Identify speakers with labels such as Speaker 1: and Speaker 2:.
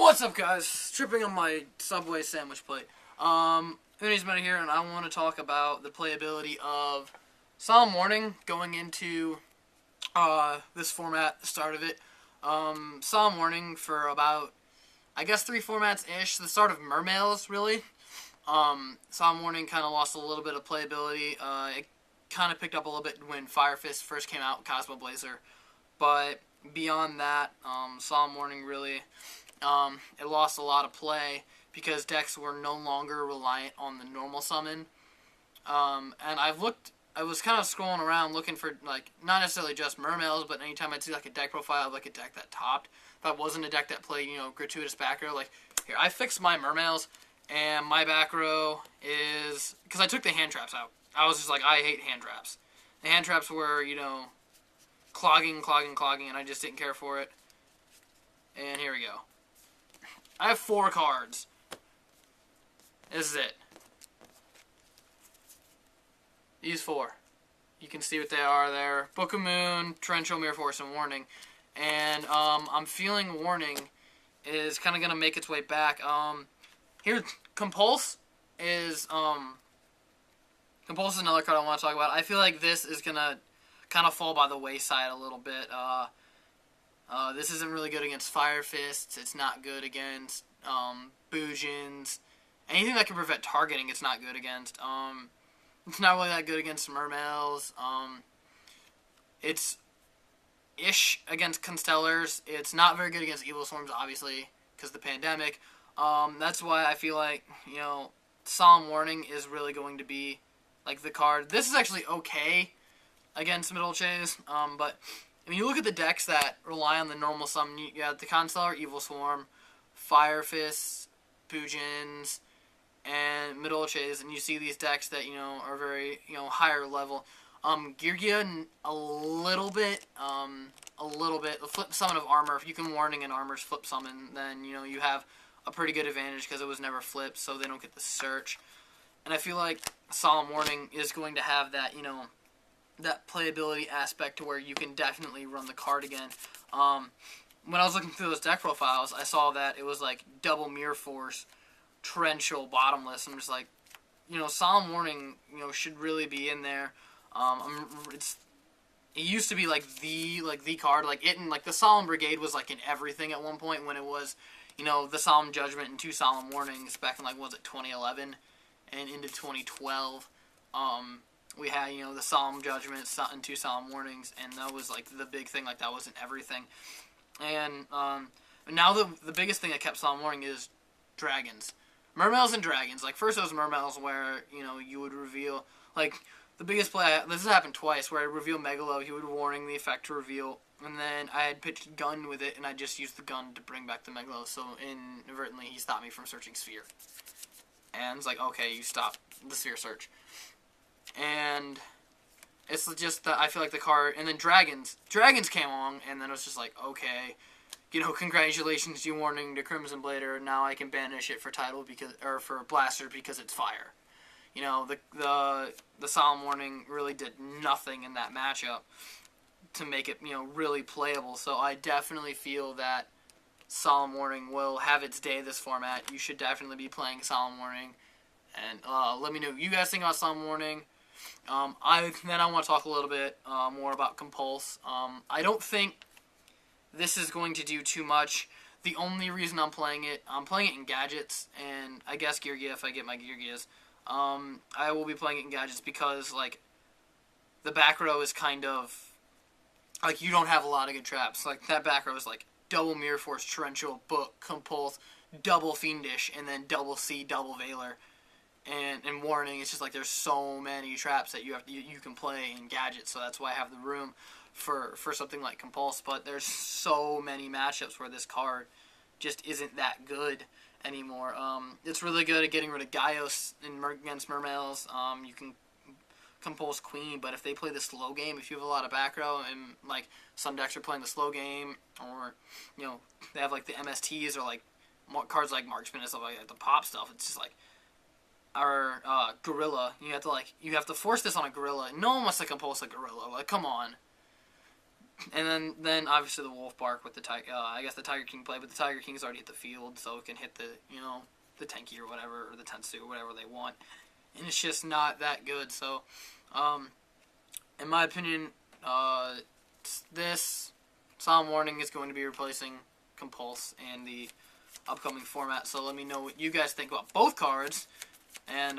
Speaker 1: What's up, guys? Tripping on my Subway sandwich plate. WhoNeedsMeta here, and I want to talk about the playability of Solemn Warning going into this format, the start of it. Solemn Warning for about, I guess, 3 formats-ish. The start of Mermails, really. Solemn Warning kind of lost a little bit of playability. It kind of picked up a little bit when Fire Fist first came out with Cosmo Blazer. But beyond that, Solemn Warning really... it lost a lot of play because decks were no longer reliant on the normal summon. And I was kind of scrolling around looking for, like, not necessarily just Mermails, but anytime I'd see, like, a deck profile of, like, a deck that topped, that wasn't a deck that played, gratuitous back row. Like, here, I fixed my Mermails, and my back row is, because I took the hand traps out. I was just like, I hate hand traps. The hand traps were, clogging, and I just didn't care for it. And here we go. I have 4 cards. This is it. These 4. You can see what they are there. Book of Moon, Torrential, Mirror Force, and Warning. And I'm feeling Warning is kind of going to make its way back. Here, Compulse is another card I want to talk about. I feel like this is going to kind of fall by the wayside a little bit. This isn't really good against Fire Fists. It's not good against Boojins. Anything that can prevent targeting, it's not good against. It's not really that good against Mermails. It's ish against Constellars. It's not very good against Evil Swarms, obviously, because of the pandemic. That's why I feel like, Solemn Warning is really going to be, like, the card. This is actually okay against Middle Chase, but... when you look at the decks that rely on the normal summon, you got the Constellar, Evil Swarm, Fire Fists, Boojins, and Middle Chase, and you see these decks that, are very, higher level. Geargia, a little bit. The flip summon of Armor, if you can Warning and Armor's flip summon, then, you have a pretty good advantage because it was never flipped, so they don't get the search. And I feel like Solemn Warning is going to have that, that playability aspect to where you can definitely run the card again. When I was looking through those deck profiles, I saw that it was like double Mirror Force, Torrential, Bottomless. I'm just like, Solemn Warning, should really be in there. It used to be like the card, like it and like the Solemn Brigade was like in everything at one point when it was, the Solemn Judgment and 2 Solemn Warnings back in like, was it 2011 and into 2012. We had, the Solemn Judgment and 2 Solemn Warnings, and that was, like, the big thing. Like, that wasn't everything. And now the biggest thing that kept Solemn Warning is Dragons. Mermails and Dragons. Like, first it was Mermails where, you would reveal, like, the biggest play, this has happened twice, where I'd reveal Megalo, he would Warning the effect to reveal, and then I had pitched Gun with it, and I just used the Gun to bring back the Megalo, so inadvertently he stopped me from searching Sphere. And it's like, okay, you stop the Sphere search. And it's just that I feel like the card, and then Dragons came along, and then it was just like, okay, congratulations, you Warning to Crimson Blader. Now I can banish it for title or for Blaster because it's fire. The Solemn Warning really did nothing in that matchup to make it really playable. So I definitely feel that Solemn Warning will have its day this format. You should definitely be playing Solemn Warning, and let me know what you guys think about Solemn Warning. I want to talk a little bit more about Compulse. I don't think this is going to do too much. The only reason I'm playing it in Gadgets, and I guess Geargia if I get my Geargias. I will be playing it in Gadgets because, like, the back row is kind of, like, you don't have a lot of good traps. Like, that back row is, like, double Mirror Force, Torrential, Book, Compulse, double Fiendish, and then double C, double Veiler. And Warning, it's just like there's so many traps that you can play in Gadgets, so that's why I have the room for something like Compulse. But there's so many matchups where this card just isn't that good anymore. It's really good at getting rid of Gaios against Mermails. You can Compulse Queen, but if they play the slow game, if you have a lot of back row, and like some decks are playing the slow game, or they have like the MSTs or like cards like Marksman and stuff like that, the pop stuff, it's just like. Or Gorilla, you have to force this on a Gorilla. No one wants to Compulse a Gorilla. Like, come on. And then obviously the Wolf Bark with the Tiger. I guess the Tiger King play, but the Tiger King's already hit the field, so it can hit the the Tenki or whatever, or the Tensu or whatever they want, and it's just not that good. So, in my opinion, this Solemn Warning is going to be replacing Compulse in the upcoming format. So let me know what you guys think about both cards, and